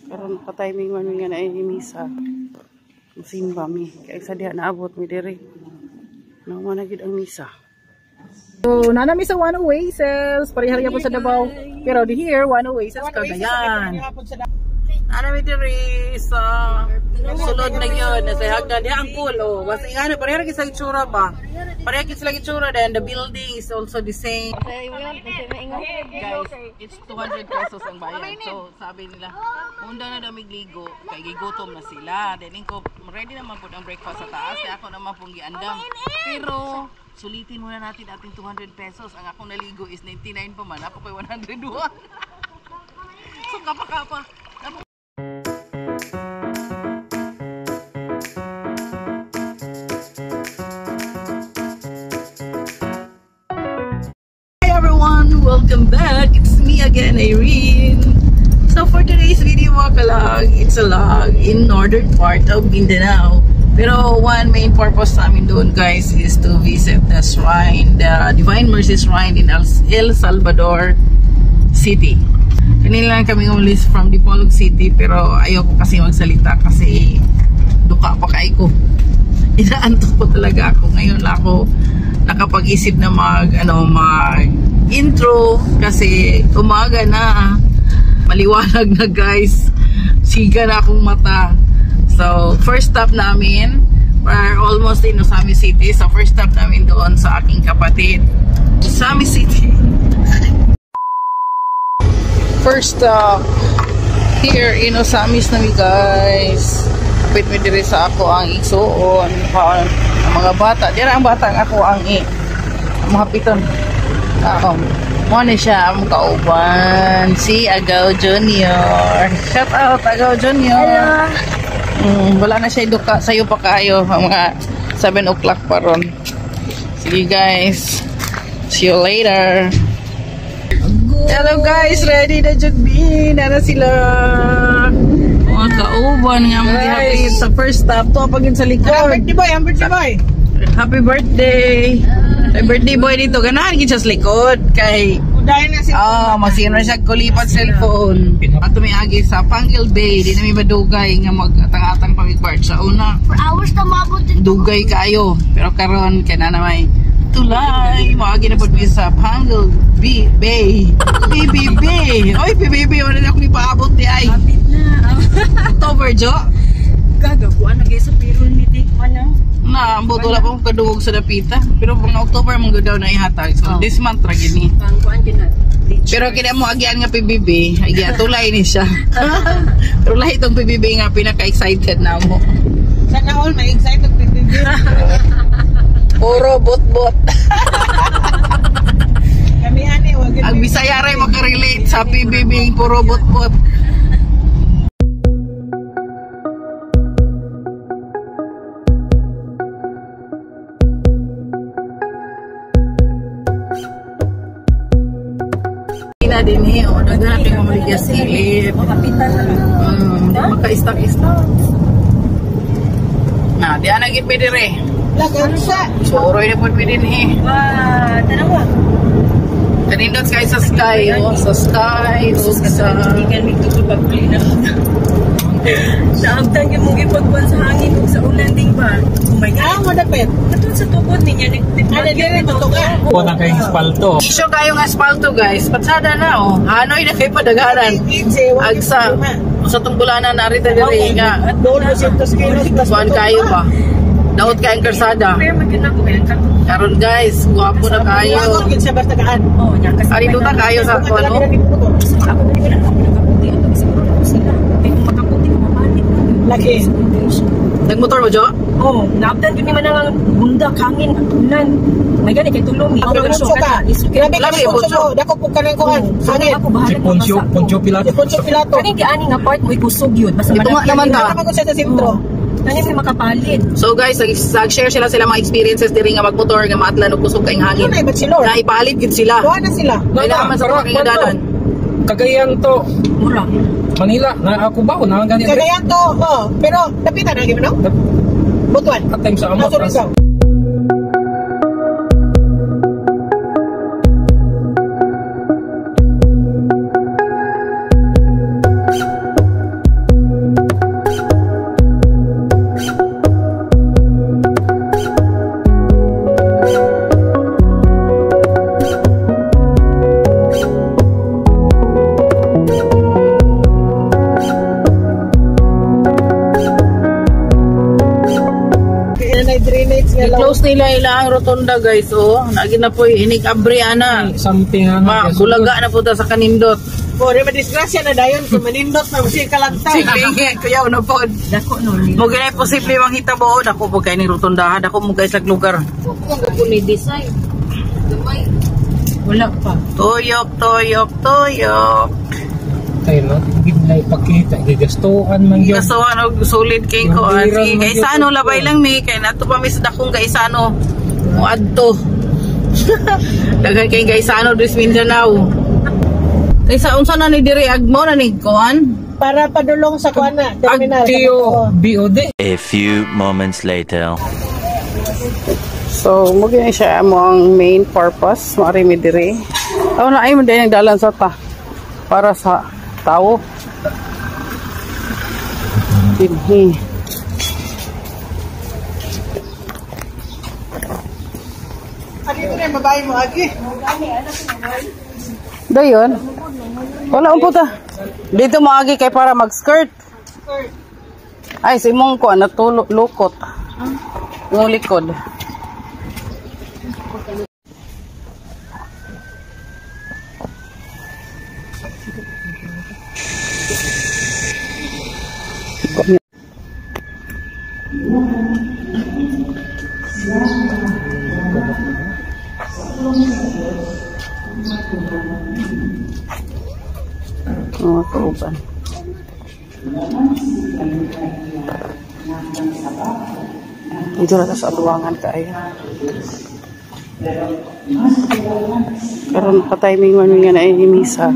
Karon pa timing man nga na ini misa. Musimba mi kay sa diha naabot mi diri. Nang mana gid ang misa. So, nanami sa One Oasis, parihariya po sa Davao. Pero di here, One Oasis, Cagayan. Nanami diri sa sulod na yun, nasa hagdan. Di ang cool, oh. Basta nga na, parihariya sa itsura ba? Parihariya sa itsura, then the building is also the same. Guys, it's 200 pesos ang bayad. So, sabi nila, munda na daw migligo, kay gigutom na sila. Then, ready naman po ang breakfast sa taas, kaya ako naman pong giandam. Pero, sulitin muna natin ating 200 pesos. Ang akong naligo is 99 pa man. Ako pa 101. So kapa-kapa. Hi everyone! Welcome back! It's me again, Irene. So for today's video mga kalag, it's a log in northern part of Mindanao. Pero one main purpose namin doon guys is to visit the shrine, the Divine Mercy Shrine in El Salvador City. Kanina lang kami umalis from Dipolog City pero ayoko kasi magsalita kasi duka pa kay ko. Inaantok po talaga ako. Ngayon lang ako nakapag-isip na mag intro kasi umaga na, maliwanag na guys, siga na akong mata. So, first stop namin, we're almost in Osami City. So, first stop namin doon sa aking kapatid, Osami City. First stop here in Osamis nami guys. Kapit mo diri sa ako ang igsuon. Ang mga bata. Diyan ang bata ang ako ang mga piton. Muna siya ang kauban. Si Agaw Junior. Shout out Agaw Junior. Hello. Wala na siya duka, sayo pa kayo mga 7 o'clock pa ron. Sige guys, see you later. Hello guys, ready na dyan bin, na sila mga kauban nga mga happy sa first stop to pagin sa likod. Happy birthday boy, happy birthday. Happy birthday boy dito, ganahan gid sa likod kay masino siya kulipat cellphone. Ato may agi sa Pangil Bay, di namin madugay nga mag-atang-atang pamig-bar sa una. For hours na mabot dito. Dugay kayo, pero karon kay na may tulay. Maagi na po sa Pangil Bay. PBB. Oy, PBB, wala na akong ipaabot di ay. Kapit na. October, Jo? Gagabuan na guys sa Pirul Mitik man na. Na, ang boto wala pa akong kadungog sa dapita. Pero pang October, mong daw na ihatag. So, this month, ragini. Pero kina mo agian nga PBB, agian tulay ni siya. Tulay itong PBB nga pinaka-excited na mo. Sana all may excited PBB. Puro bot-bot. Kami ani wag. Ang Bisaya ray makarelate sa PBB puro bot-bot. Din o daghan kay maligya silip. Kapitan na. Maka-stock. Na, di ana gid pwede re. Lagan sa. Soroy na pud pwede ni. Wow, tanawa. Kanindot kay sa sky, sa sky, sa ikan migtugod pagpili na. Naabtan yung mong ipagbuwan sa hangin o sa ulan ding ba? Oh my God. Madapit. Ito sa tubod niya. Ano din ito ka? Po na kayong espalto. Isyo kayong asfalto guys. Patsada na oh. Hanoy na kayo padagaran. Agsa. Sa tunggulanan narita diri nga. At doon 200 kilos plus. Kuan kayo ba? Daot kayong karsada. Karon guys, guwapo na kayo. Ari duta kayo sa ano? Laki. Nagmotor mo, Jo? Oh, naabdan yun naman ang bunda, hangin, ulan. May gani kay tulong. Ako na suka. Grabe ka po. Dako po ka ng kuhan. Hangin. Si Poncio Pilato. Kani di ani nga part mo ikusog yun. Basta Ito nga naman ta. Naman ko siya sa sentro. Kani may makapalit. So guys, nag-share sila mga experiences diri nga magmotor nga maatlan og kusog kayong hangin. Ano na ibat sila? Na ipalit gid sila. Kuha na sila. Kailangan man sa mga kagadalan. Cagayan to. Mura. Manila. Na ako ba? Na ganyan. Cagayan to. Oh, pero dapitan na gyud no? Butuan. At time sa amot. nila ilang rotunda guys, oh. Nagi na po inig abri ana. Something Ma, bulaga na po ta sa kanindot. Oh, di madisgrasya na dayon kung manindot na usin kalagtay. Sige, kuya una po. Dako no ni. Mo gina posible manghita ba, oh. Dako po kay ni rotondahan, dako mo guys lag lugar. Kung ko ni design. Dumay. Wala pa. Tuyok, tuyok, tuyok. Ay no, gidlay pakita gigastuan man gyud. Kaso ano, solid kay ko. Sige, kay sano labay lang mi, kay nato pa mi sa dakong kay sano. Mo adto. Daghan kay Gaisano dis Mindanao. Kay sa unsa na ni diri agmo na ni kuan? Para padulong sa kuan na terminal. Agtio BOD. A few moments later. So, mo gyud siya amo ang main purpose mo ari mi diri. Aw na ay mo din dalan sa ta para sa tao. Dinhi. Ano ko na babae mo agi? Dayon. Wala po ta. Dito maagi kay para mag-skirt. Ay, si mong ko na lukot. Yung likod. Mga kauban. Dito na sa aduangan kaya. Karon pa timing man nga na misa.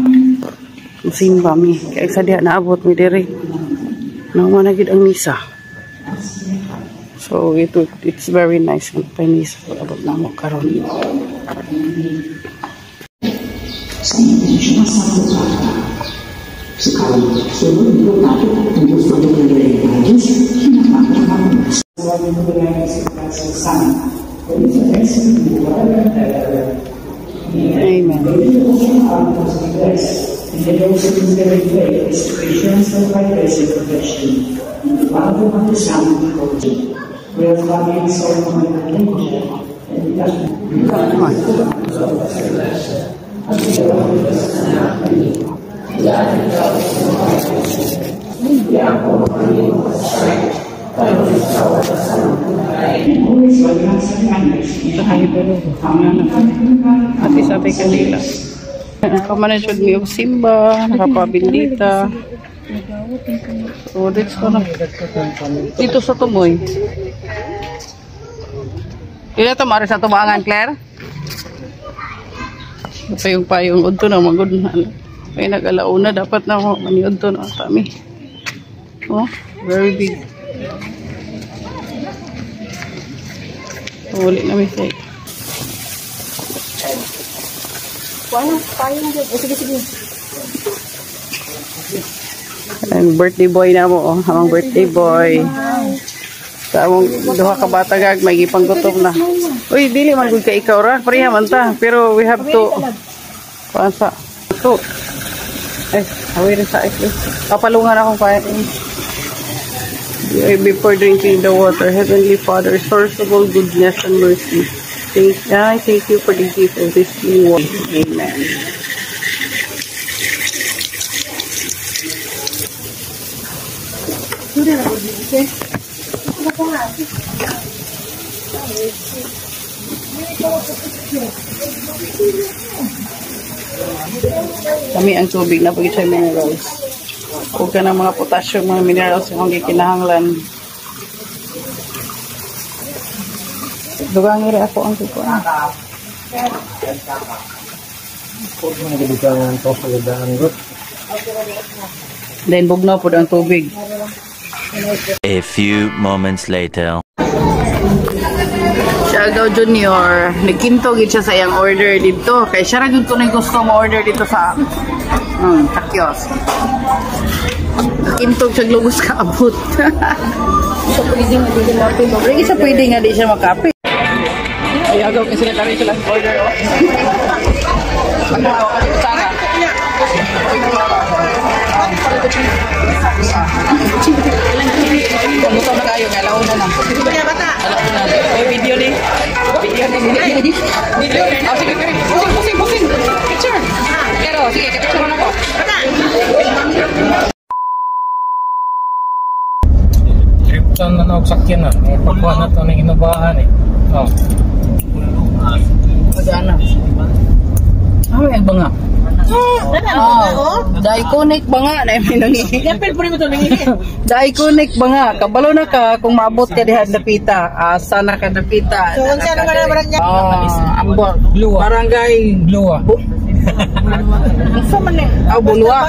Musimba mi. Kaya sa diha naabot mi diri. Naman na gid ang misa. So it's very nice ang misa abot na mo karon. Amen. Ati sa ating kanila. Nakamanagod mi og simba, nakapabindita. So, dito sa tumoy. Ila to mari sa tubangan, Claire? Payong udto na magod na. Kaya nag-alauna dapat na mo maniudto na kami. Oh, very big. Uli na may say. Sige. And birthday boy na mo, oh. Hamang birthday boy. Sa among duha ka bata gag may gipanggutom na. Uy, dili man gud ka ikaw ra, pareha man ta. Pero we have to pansa. So, away rin sa ice. Kapalungan akong kain. Before drinking the water, Heavenly Father, source of all goodness and mercy, thank you for the gift of this new water. Amen. Kami ang tubig na pag-itay minerals. Huwag ka ng mga potassium, mga minerals yung gikinahanglan. Dugang rin ako ang kukuha. Then bugnaw po ang tubig. A few moments later. Siagaw Junior, nagkintog siya sa iyang order dito. Kaya siya rin ko na gusto mo order dito sa takyos. Nagkintog siya glugos ka abot. Sa pwede nga di natin. Lagi siya pwede nga di siya makape. Siagaw kasi na kami sila order. Pagkawa ka dito sana. Luto na kayo, kaya launa na. Alauna. May video ni. Video ni. Oh, sige, pusing. Picture. Pero, sige, picture na ko. Tripton na nagsakyan na. May pagkuha na ito ng inubahan eh. Oh. Magana. Ay, banga. Daikonik banga na may nangihi. The iconic banga. Kabalo na ka kung maabot ka diha dapita. Asa na ka dapita. So, unsa na barangay? Ambot. Barangay Blua. Asa man ni? Bulwa.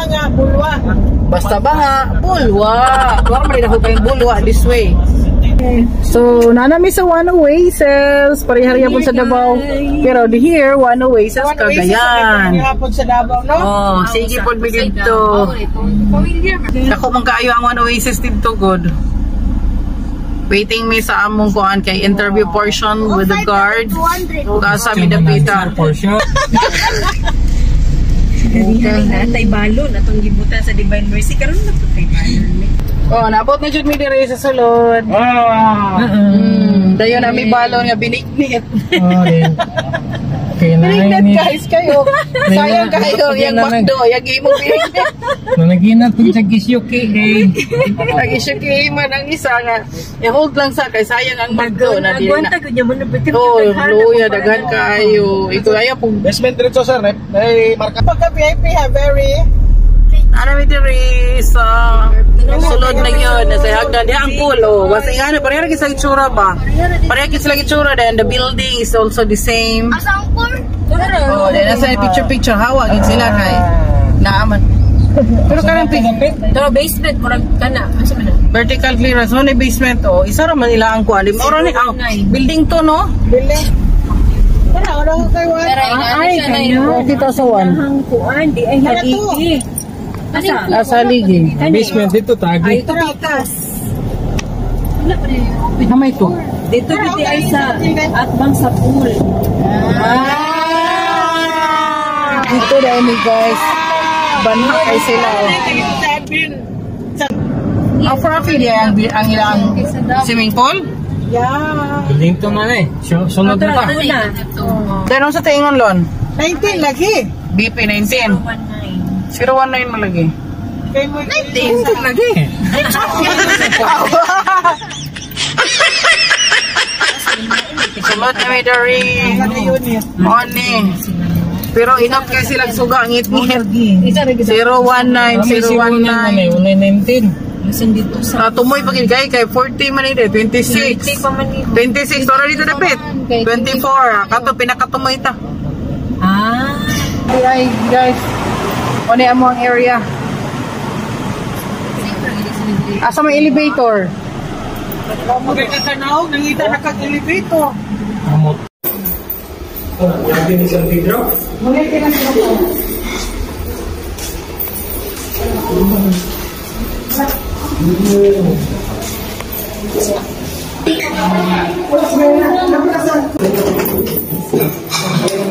Basta banga, bulwa. Wala man ako kayong bulwa this way. So, nanami sa One Oasis. Parihariya po sa Davao. Pero di here, One Oasis, Cagayan. Oh, sige po mi dito. Ako mong kaayo ang One Oasis dito, good. Waiting me sa among kuan kay interview portion with the guard. Kasabi na pita. Tay balon atong gibutan sa Divine Mercy karon na tay balon. Oh, naabot na jud mi dire sa sulod. Dayon na mi balon nga binignit. Okay, binignit guys kayo. Sayang kayo yung McDo, yung imo binignit. Naginat ko sa gisyuki eh. Nag-isyuki man ang isa nga. I-hold lang sa kay sayang ang McDo na di na. Agwanta gud mo na bitin. Oh, luya daghan kayo. Ito ayo pong Basement diretso sir, may marka. Pagka VIP ha, very ano mi diri sa sulod na yun, nasa hagdan di ang pool. Oh, wasa nga na pareha sa itsura ba? Pareha sa itsura then the building is also the same. Asa ang pool? Oh, then nasa picture hawag yun sila kay naaman. Pero kanang Pero basement murag kana. Asa man? vertical clearance no ni basement oh. Isa ra man nila ang kuan. Ora ni building to no? building. Wala kayo. Ay, kayo. Kita sa one. Ang kuan di ay haligi. Asa? Nasa ligi. Basement dito Ay, tagi. ito pikas. Namay to. Dito dito ay sa atbang sa pool. Dito dahil ni guys. Banha kay sila. Ang profit ang ilang swimming pool? Yeah. Building to na eh. Sunod na ta. Danon sa tingon lon. 19 lagi. BP 19. 019 malagi. Kay mo 19 lagi. Sulod na may dari. Oni. Pero inap kay silang suga ngit-ngit. 019, 019. Unay 19. Dito sa Tumoy pagin kay 40 man ide 26. 26 ora dito dapit. 24 kato pinakatumoy ta. Ay guys. Oni amo ang area. Asa may elevator? maganda sa naog, nangita na kag-elevator. Amot. Oh, lagi ni San Pedro.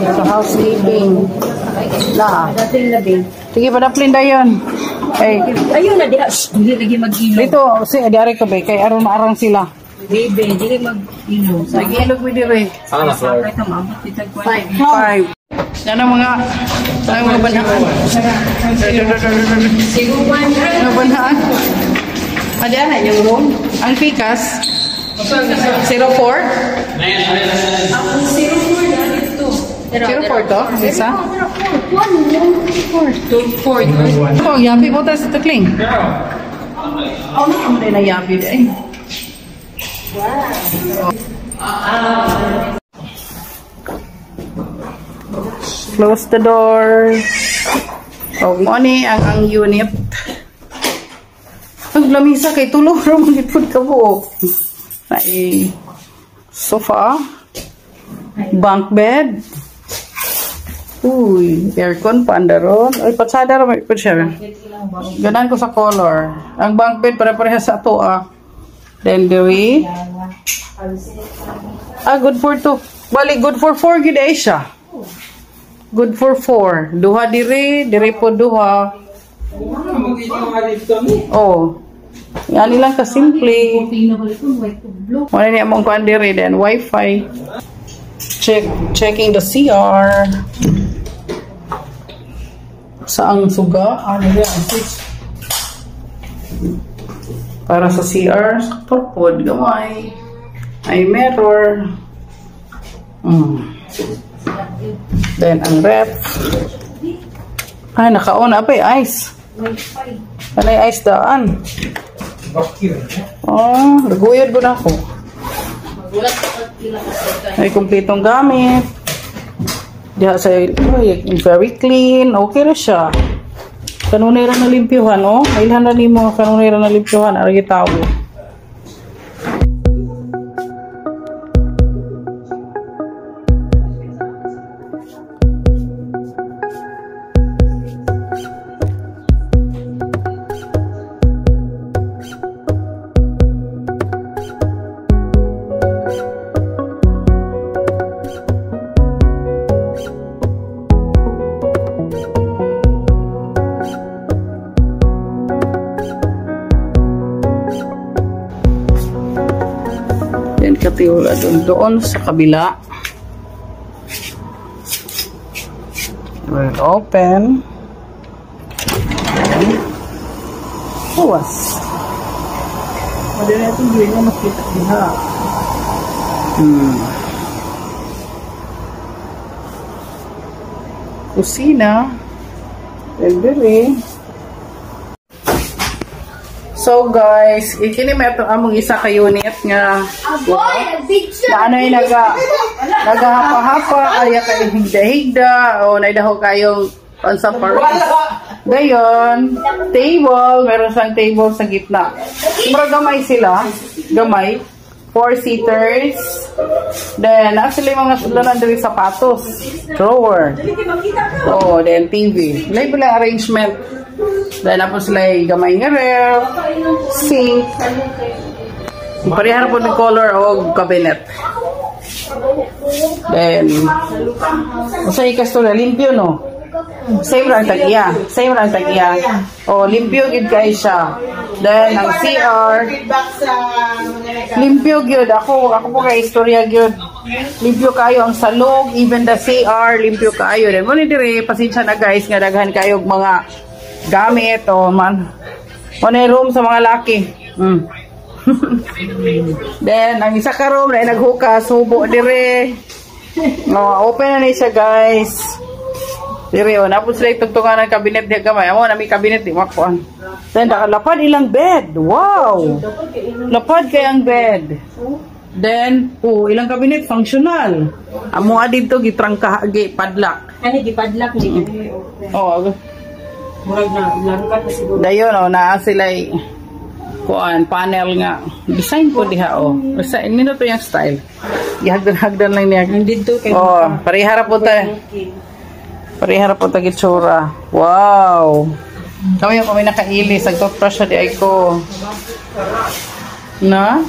Sa housekeeping. La. dating labi. Sige pa daplin dayon. Ay, Ayun na diha. Dili lagi mag-ilog. dito si diari ka ba kay aron maarang sila. Baby, dili mag-ilog. Nag-ilog mi dire. Ala, floor. Kahit na maabot dito ang kwan. 5. Yan ang mga banhaan. Mga banhaan. Adyan na yung room. Ang pikas. 04? 04 to? Isa? 4. Oh, yapi mo tayo sa tukling. Oh, nakamali na yapi din. Close the door. Oh, money ang unit. Ang lamisa kay tulog ra man gid ka buok. Ay sofa, bunk bed. Uy, aircon pandaron. Ay patsada ra may siya. Ganan ko sa color. Ang bunk bed pare-parehas sa ato ah. Then dewey. Good for 2. Bali good for 4 gid ay siya. Good for 4. Duha dire po duha. Oh. Yan lang ka simple. Wala niya mong kuandiri then Wi-Fi. Checking the CR. Saang suga? Ano yan? Para sa CR, tupod, gamay. Ay mirror. Then ang ref. Ay, naka-on na pa ice. Ano yung ice daan? Oh, naguyod ko na ako. Ay, kumpletong gamit. Diha sa very clean. Okay na siya. Kanunay ra na limpyuhan, oh. Mailhan na ni mo kanunay ra na limpyuhan. Aragi tao. Katiwala doon sa kabila. We'll open. Awas. Madali natin hindi nga makita diha. Kusina. Pwede. So guys, ikini may ito among isa ka unit nga na ano yung nagahapa-hapa kaya kayo higda-higda o naidaho kayong pansapar. Gayon, table, meron siyang table sa gitna. Pero gamay sila, gamay. 4-seaters. Then, actually mga sulanan din sapatos. Drawer. Oh, then TV. Label lang arrangement. Then, tapos like gamay nga ref, sink, parihara po ng color o cabinet. Then, sa ikasto na, limpyo no? Same lang tag-iya. O, limpyo gid kayo siya. Then, ang CR, limpyo gyud. Ako po kay istorya gyud. Limpyo kayo ang salog, even the CR, limpyo kayo. Then, muna dire, pasensya na guys, nga daghan kayo mga gamit o man. Muna room sa mga laki. Then, ang isa ka room na naghukas, hubo dire. Open na siya guys. Dire, napos sila itugtungan ng cabinet di gamay. Amo na may cabinet di makuan. Then, lapad ilang bed. Wow! Lapad kay ang bed. Then, ilang cabinet functional. Amo dito gitrangka padlock. Kani gipadlock ni. Murag na langkat na siguro. Dayon naa sila kuan panel nga. Design ko diha Basta nino to yung style. Gihagdan lang niya. Nandito kay parihara po ta. Parihara po ta gitsura. Wow. Kami kami nakaili sa toothbrush di ay ko. Na?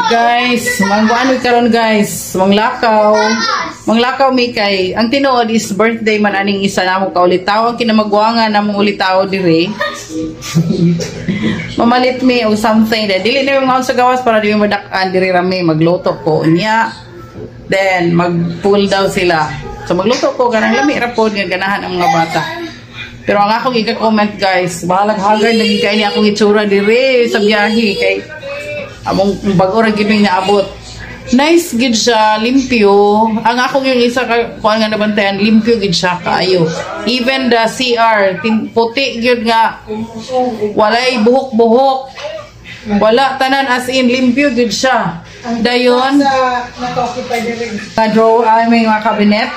Guys, mangguan karon guys, manglakaw mi kay ang tinuod is birthday man aning isa namo kaulitaw kinamagwangan namong ulitaw dire. Mamalit mi o something that dili na yung sa gawas para di madak-an dire rami magluto ko niya. Then mag-pull daw sila. So magluto ko ganang lami ra pod nga ganahan ang mga bata. Pero ang akong i-comment guys, bahalag hagard naging kayo ni akong itsura dire sa biyahe kay among bago ra gid naabot. Nice gid siya, limpyo. Ang akong yung isa kuan nga nabantayan, limpyo gid siya kaayo. Even the CR, puti gid nga. Walay buhok-buhok. Wala tanan as in limpyo gid siya. Dayon ka-draw aming mga cabinet.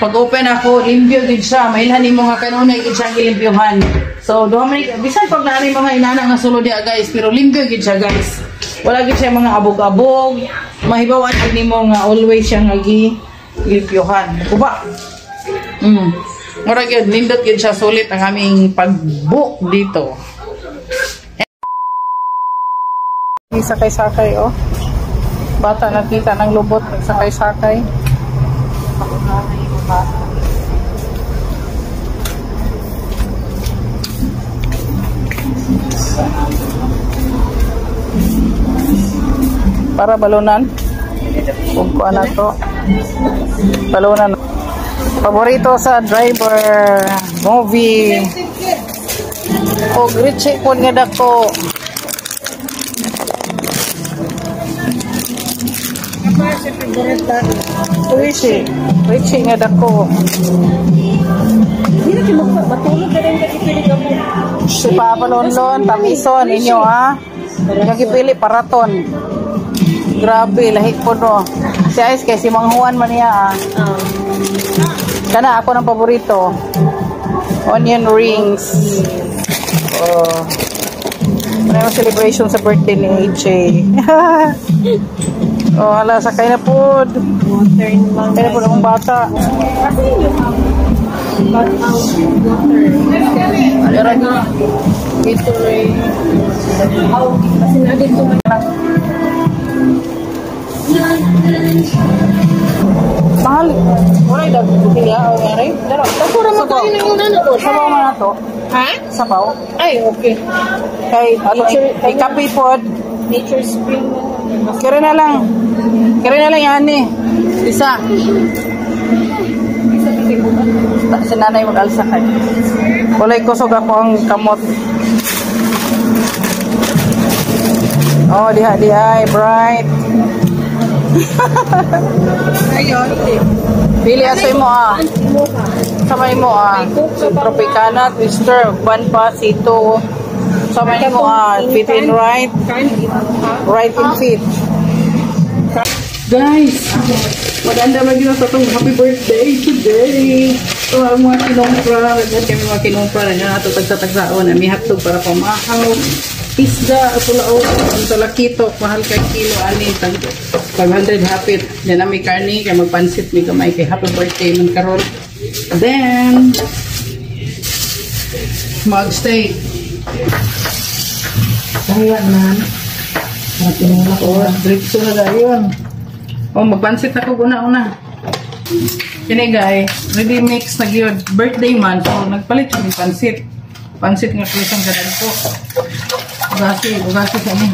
Pag open ako, limpyo gid siya. Mailhan nimo nga kanunay gid siya gilimpyohan. So, duha man bisan pag naani mga inana nga sulod dia guys, pero limpyo gid siya guys. Wala gid siya mga abog-abog. Mahibawan gid nimo nga always siya nga gilimpyohan. Kuba. Mura gid nindot gid siya sulit ang aming pag-book dito. Sakay-sakay Bata nakita ng lubot, sakay-sakay. Para balunan. Kung kuha na to. Balunan. Paborito sa driver. Movie. O, Richie po nga dako. Richie nga dako. Hindi na kayo matulog na rin kakipilig ako. Si Papalonlon, Tamison, inyo ha. Yung kipili, Paraton. Grabe, lahik po no. Si Ice kay si Mang Juan man niya ha. Kana ako ng paborito. Onion rings. Oh. May celebration sa birthday ni AJ. Oh, hala, sakay na po. Sakay na po ng bata. Alam na. Ito rin. Kasi na dito man lang. Mahal. Wala yung dagpiliya o ngari? Tapura mo kayo ng unano ko. Sabaw mo na to. Ha? Sabaw? Ay, okay. Kay kape po. Nature Spring. Kira na lang. Kira na lang yan eh. Isa. Si nanay mag-alsa kayo. Walay kusog ako ang kamot. Oh, diha, bright. Ayun. Pili asoy mo ah. Samay mo ah. Tropicana, Twister, Banpa, Sito. Samay mo ah. Fit and right. Right and fit. Guys, maganda lagi na sa itong happy birthday today. So, ang mga kinumpra, kami mga kinumpra na ito tagsa-tagsaon na may haptog para pamahaw. Isda, pulao, ang talakito, mahal kay kilo, ani, 500 hapit. Yan na may karni, kaya magpansit, may kamay kay happy birthday ng karon. Then, mag-steak. Kaya naman. Oh, dripso na dayon. Oh, magpansit ako una-una. Kini guys, ready mix na gyud. Birthday man, so nagpalit ko ng pansit. Pansit nga kusang gadan ko. Ugasi sa amin.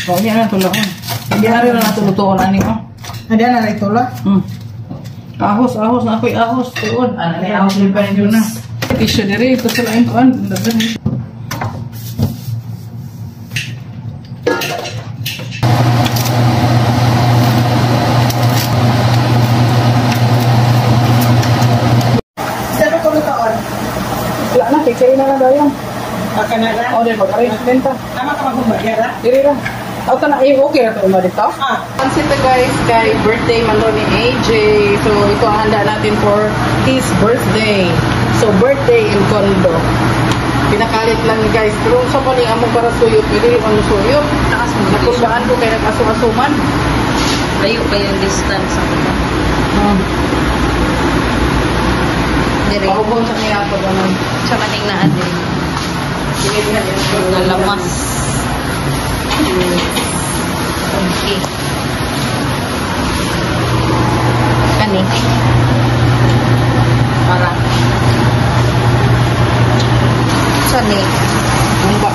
O, yan na tulakon. Hindi na rin na natulutuon, ani mo. Hindi na rin tula? Ahos na ako'y ahos. Tuon, ano na ahos rin pa rin yun na. Tissue diri, ito sila yung tuan. Sabi ko lutoon. Wala na, kikain na lang daw yan. Baka na lang. O, din, mag-arrange din ta. Tama ka magbumbagya na? Diri ra. Ako na, okay na ito dito. Pansit na guys, kay birthday man ni AJ. So, ito ang handa natin for his birthday. So, birthday in condo. Pinakalit lang guys. Pero sa paling among para suyot, pwede rin ang suyot. Nakusaan ko kaya nag-asum-asuman. Layo pa yung distance ako ba? Dire. Pakubong sa niya ito. Sa mating na atin. Sige din natin. Nalamas. Okay. Kani. Para. Sani. Bumba.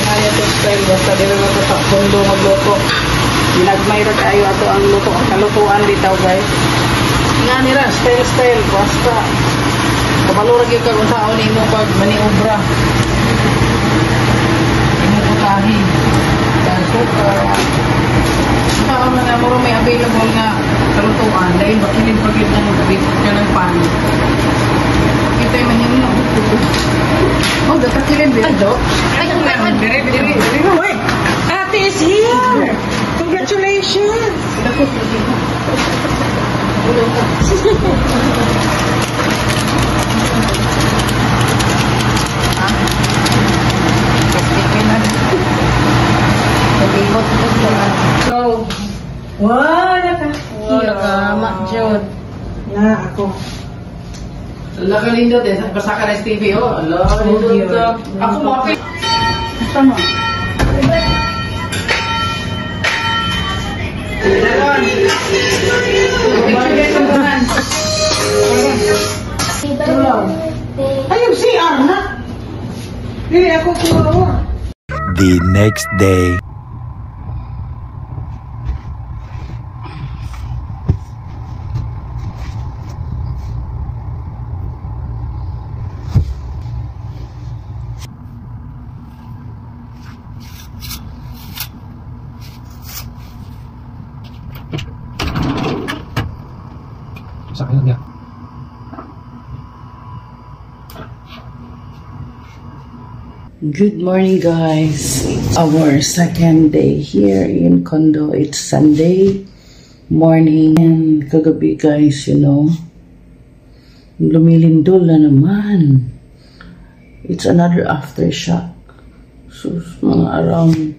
Kaya ito style, basta din naman sa kondo magluto. Ginagmayra kayo ato ang luto, ang kalutuan dito guys. Nga nila, style, basta. Kamalurag yung kagunsaon ni mo pag maniobra. Inuputahi. Dahil suka. Saka ang mga muro may available nga kalutuan. Dahil bakilin pagid na nagabipot ka ng pan. Kita yung mahino. Oh, dapat kilin dito. Ay, Diri. Wait! Ate is here! Congratulations! So, Nakamak, Jod. na ako. Ala ka lindot eh. Basta ka na TV, oh. Ala, lindot ka. Ako mo, okay. Basta mo. Ayun, CR na. Hindi ako kumawa. The next day. Sakit niya. Good morning, guys. Our second day here in condo. It's Sunday morning and kagabi, guys, you know, lumilindol na naman. It's another aftershock. So mga around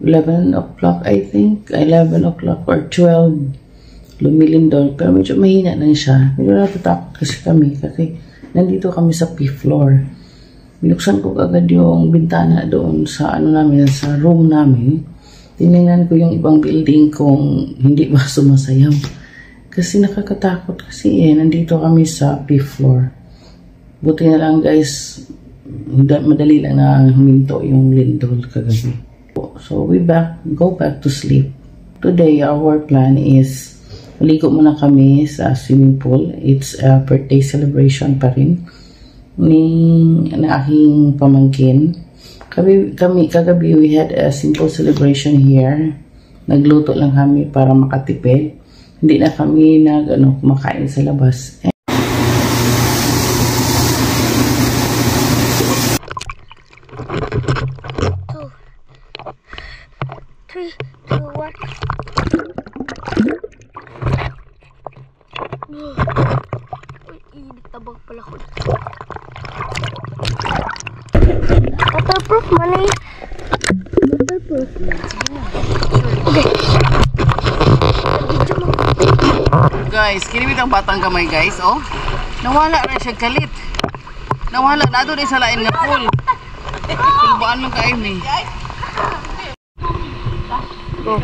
11 o'clock, I think, 11 o'clock or 12, lumilindol. Pero medyo mahina na siya. Medyo natatakot kasi kami kasi nandito kami sa P floor. Binuksan ko agad yung bintana doon sa ano namin, sa room namin. Tinignan ko yung ibang building kung hindi ba sumasayaw. Kasi nakakatakot kasi nandito kami sa P floor. Buti na lang, guys, madali lang na huminto yung lindol kagabi. So we go back to sleep. Today our plan is maligo muna kami sa swimming pool. It's a birthday celebration pa rin ng aking pamangkin. Kagabi we had a simple celebration here. Nagluto lang kami para makatipid. Hindi na kami kumakain sa labas. 3, 2, 1. Uy, init tabag pala ko. Waterproof money. Waterproof. Okay. Guys, kinimit ang batang kamay, guys. Oh, nawala na siya kalit. Nawala na doon sa lain nga pool. Kulbaan lang kayo ni. Go.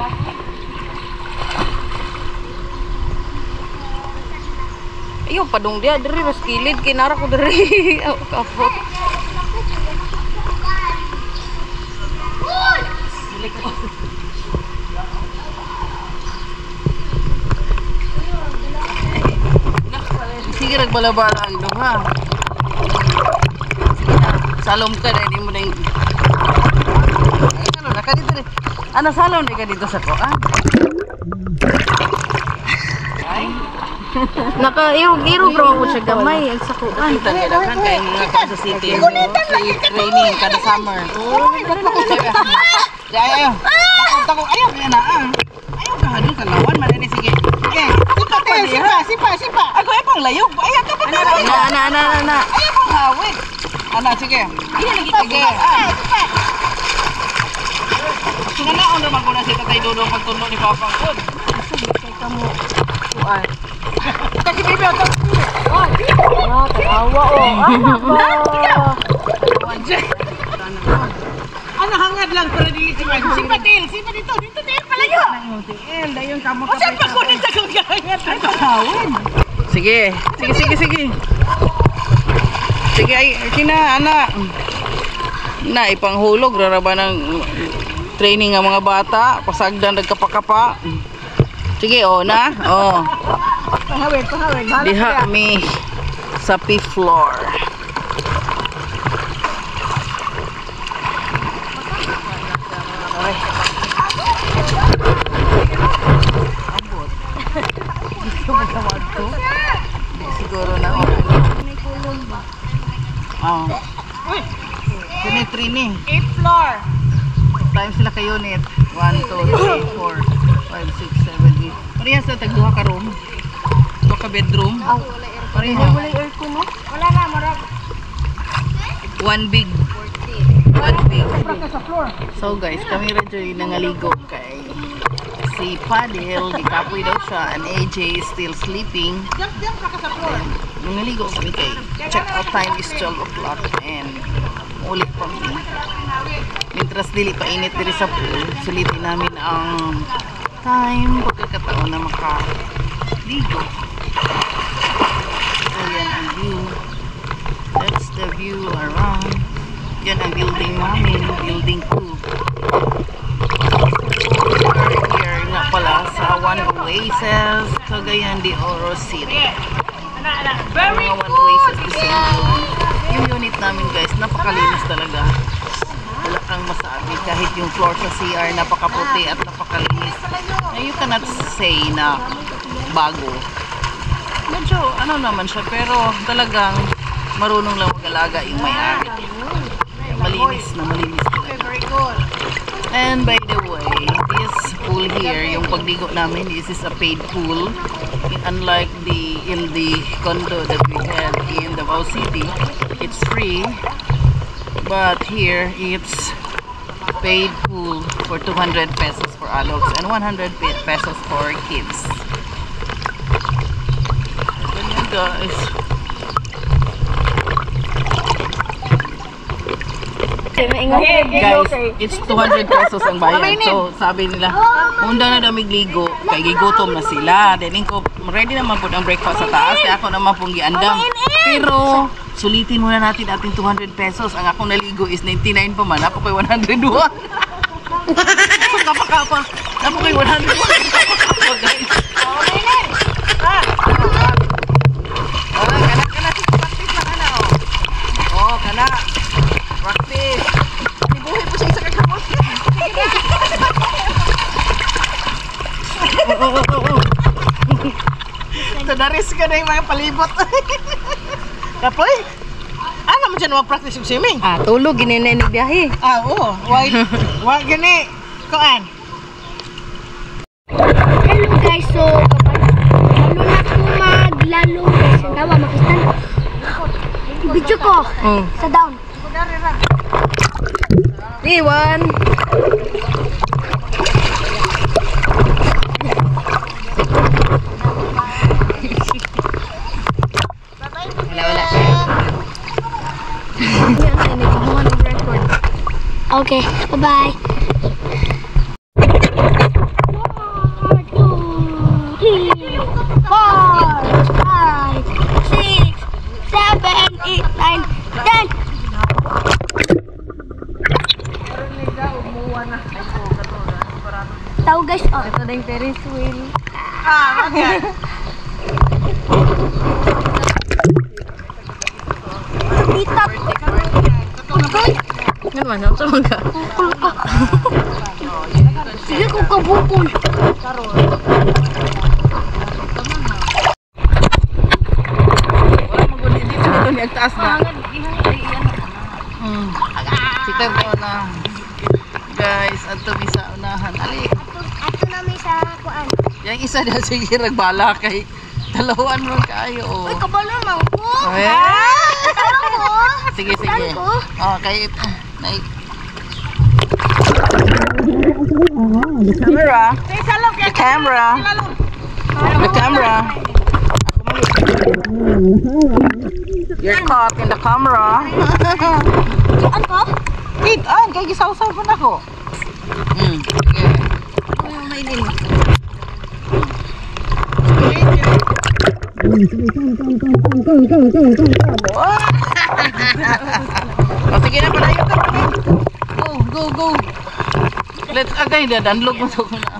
Ayaw, padung dia. Dari mas kilid. Kinara ko dari. Kapot. Sige, nagbalabala ang duha. Salom ka na, hindi mo na yung... Ano, naka dito rin. Ano, salom na ka dito sa ko, ah? Naka-irog bro ko siya gamay. Ang sakuan. Kita nila kan, kaya nga ka sa city. Training, kada summer. Ayaw. Takot, ayaw kaya na, ah. Ayaw ka, hadul ka lawan, manini, sige. Okay, sipa. Ako ay pang layog. Ayaw ka pa ka. Ana. Ayaw pang hawit. Ana, sige. Sige. Sinanaon naman ko na si Tatay Dodong pagtundo ni Papang Kod. Sige kamu. Kuan. Kasi bibi ako. Oy. Tawa Ano hangad lang para dili si Mag. Sipa dito palayo. Til, dayon kamo ka. Sa pagkunin sa kong gahangad. Ay pagkawin. Sige. Sige ay kina anak. Na ipanghulog ra ba ng training ng mga bata, pasagdan nagkapakapa. Sige, na. Pahawin. Diha kami sa P floor. Siguro na unit 3 ni. 8th floor. Time sila ka unit. 1, 2, 3, 4, 5, 6, 7, 8. Parehas na tagduha ka room. Duha ka bedroom. Parehas. Wala aircon mo? Wala na, marag. One big. So guys, kami radyo nangaligo kay si Padel, gikapoy daw siya, and AJ is still sleeping. Nangaligo kami kay check out time is 12 o'clock and ulit pa kami. Mintras dili pa init diri sa pool, sulitin namin ang time, pagkakataon na makaligo. Ayan ang view. That's the view around. Yan ang building namin, building 2. Here nga pala sa One Oasis, Cagayan de Oro City. Very One Oasis kasi yung unit namin guys, napakalinis talaga. Wala kang masabi kahit yung floor sa CR napakaputi at napakalinis. You cannot say na bago. Medyo ano naman siya pero talagang marunong lang mag-alaga yung may-ari. Malinis na malinis talaga. And by the way, this pool here, yung pagligo namin, this is a paid pool. Unlike in the condo that we had in Davao City, it's free. But here, it's paid pool for 200 pesos for adults and 100 pesos for kids. Ganyan guys. Guys, it's 200 pesos ang bayad. So, sabi nila, munda na daw migligo, kay gigutom na sila. Then, ko, ready naman po ang breakfast sa taas, kaya ako naman pong giandam. Pero, sulitin muna natin ating 200 pesos. Ang akong naligo is 99 pa man. Napo ko'y 101. So, kapakapa. Napo ko'y 101. Kapakapa, guys. Practice lang, kana, oh. Kana. Practice. Nibuhay po siya isa kakamot. Tadaris ka na yung mga palibot. Kapoy? Ano mo dyan mag-practice yung swimming? Tulog, ginene ni biyahe. Oo. Wag gani. Kuan. Hello guys, so kapag lalo guys, nawa makistan. Video ko sa down. Iwan. Okay, bye-bye. 10, 9, 10. Tao guys, ito na yung Ferris wheel. Okay. Itap. Ngayon man, saan ka? Sige ko kabukol. Wala magunin dito ni agtaas na. Sitar ko na. Guys, ato mi sa unahan. Ali. Ato na may sa kuan. Yang isa na sige ragbala kay dalawan mo kayo. Uy, kabalo man ko. Sige, sige. Okay. The camera. The camera. You're caught in the camera. Ano ko? Kitaan, kaya gisaw-saw pa na ko. Sige. Sige na, padayo ka. Go. Let's agay na, danlog mo sa kuna.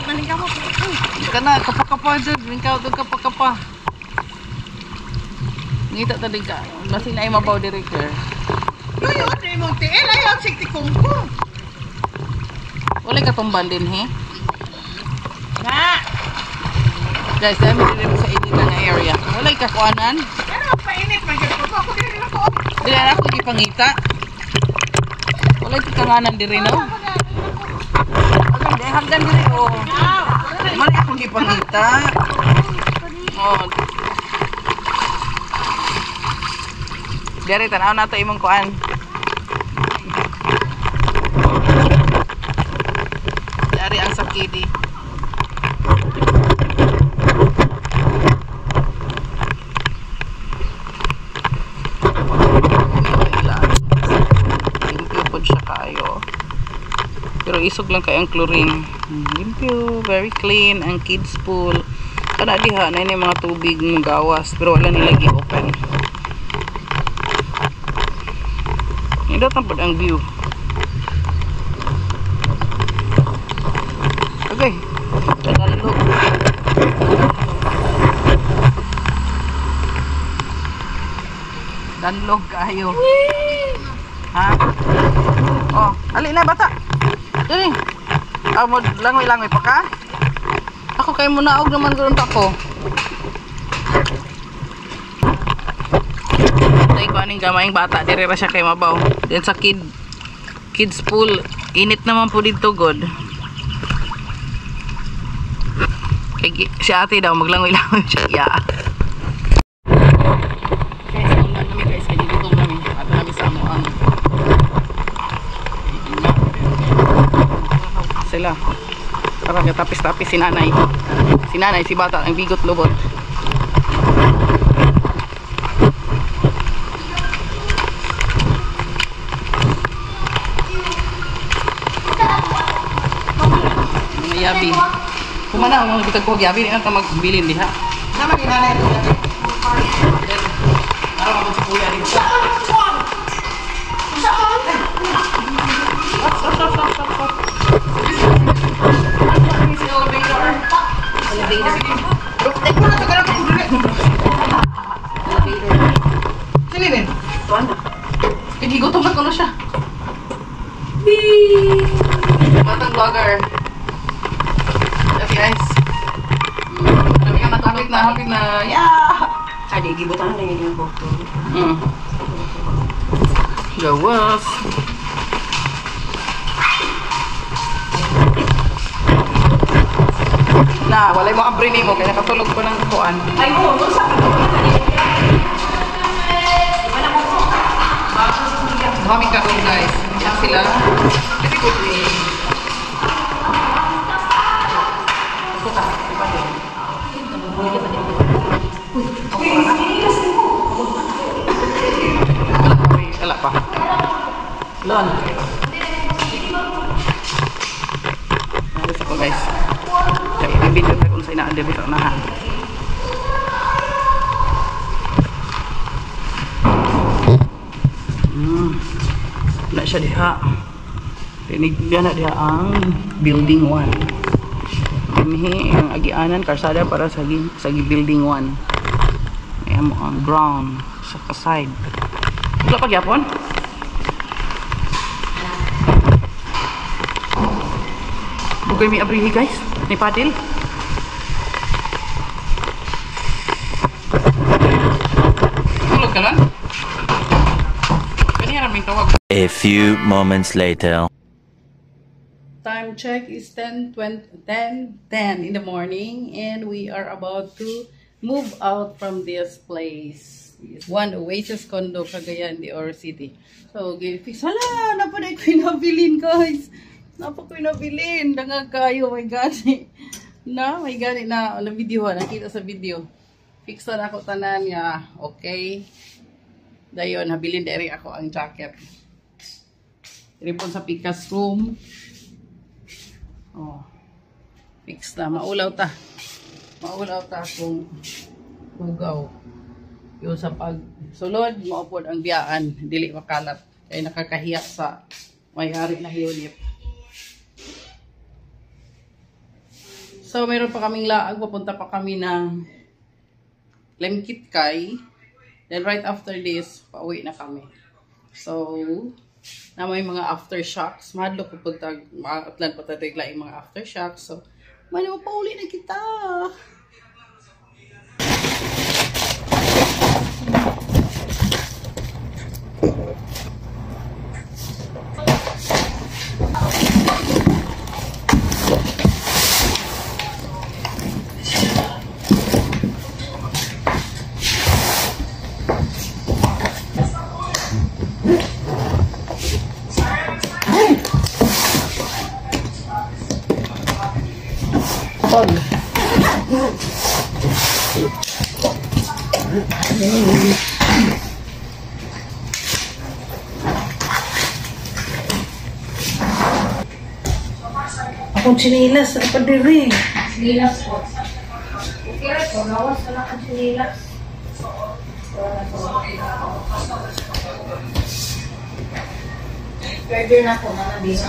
Naling kamot. Kana, kapakapa dyan. Lingkaw doon kapakapa. Ngita tadi ka. Masih na imabaw director. Yo, ano yung tiil? Ayaw, sikti kungkong. Wala ka tumban din, he? Na! Guys, dami din sa init na area. Wala ka kuanan. Ano magpainit? Magyod ko. Ako din ako. Dili na ako gipangita. Wala ka kanganan diri, no? Hagdan diri, oh. Mali akong gipangita. Oh. Dari, tanaw na ito imong kuan. Dari ang sakidi. Limpyo po siya kayo. lisog lang kay ang chlorine. Limpyo, very clean ang kids pool. Kana diha na ini mga tubig ng gawas pero wala nila gi-open. Ito tampad ang view. Okay. Danlog. Danlog kayo. Ha? Oh, ali na bata. Dali. Mo langoy-langoy pa ka? Ako kay mo naog naman gud ako. Tay ko aning gamayng bata diri ra siya kay mabaw. Then sa kids pool, init naman po dito god. Kay si ate daw maglangoy-langoy siya. Yeah. Sila para katapis-tapis si nanay, si bata ang bigot lubot. Mga yabi kumana mga bitag ko yabi na ka magbilin diha naman ni nanay para magpuya dito. Sini rin. Gutom na ko na siya. Batang vlogger. Okay guys. Kami ka matapit na. Yeah! Adi, gibutan na yung bukto. Gawas. Na, walay mo abri nimo kaya nakatulog ko ng kuan. Ay, oo, sa Daming karon guys. Yan sila. Very good day. Suka. Wala pa. Lon. Ayos ako guys. Kaya i-video na kung sa inaan dito na ha. Wala siya diha. Tinigyan na diha ang building 1. Ini ang agianan karsada para sa building 1. Ayan mo ang ground sa side. Wala pa gyapon? Bugay mi abrihi guys. Ni Padil. Tulog ka lang? Kanya namin tawag. A few moments later. Time check is 10 in the morning and we are about to move out from this place. One Oasis condo Cagayan de Oro City. So, gifix. Hala, napaday ko inabilin guys. Napa ko inabilin. Dangag kayo, may gani. May gani na video, nakita sa video. Fix na ako tanan nga. Okay. Dayon, habilin dere ako ang jacket. Ripon sa Picas room. Oh. Fix na. Maulaw ta kung hugaw. Yung sa pagsulod, maupod ang biyaan. Dili makalat. Kaya nakakahiya sa may-ari na unit. So, meron pa kaming laag. Papunta pa kami ng Lemkitkay. Then, right after this, pauwi na kami. So, na may mga aftershocks. Mahadlo ko punta, atlan pa tayo yung mga aftershocks. So, mali mo pauli na kita. akong chinilas. Ano pa diri? Sinilas po. Okay, so lawas na lang ang sinilas. Burger na po, mga bisa.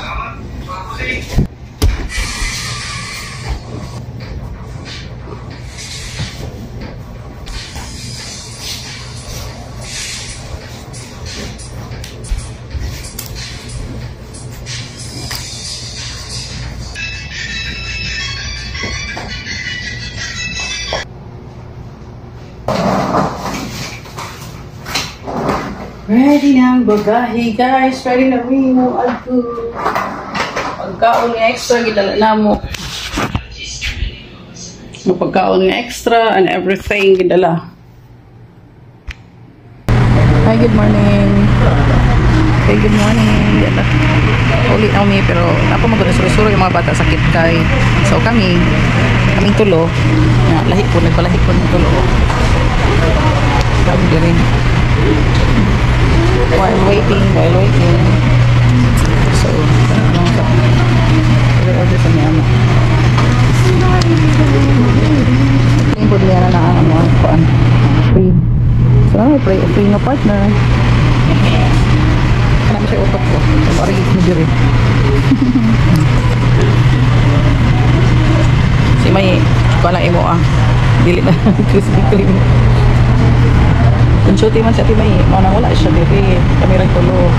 Ready na ang bagahe, guys. Ready na rin mo. Alto. Pagkaon nga extra, gidala na mo. Pagkaon nga extra and everything, gidala. Hi, good morning. Okay, good morning. Ulit na kami, pero ako magkakasuro-suro yung mga bata sakit kay. So kaming tulo. Nagpalahi po ng tulo. Kami din. While waiting. So, order sa niya. Yung problema na ang free. So, free na partner. Kanami siya utot ko. So, marigit mo diri. Si May, palang imo dili na Krispy Kreme. Kung shooting man siya May, wala siya diri. Kami rin tulo.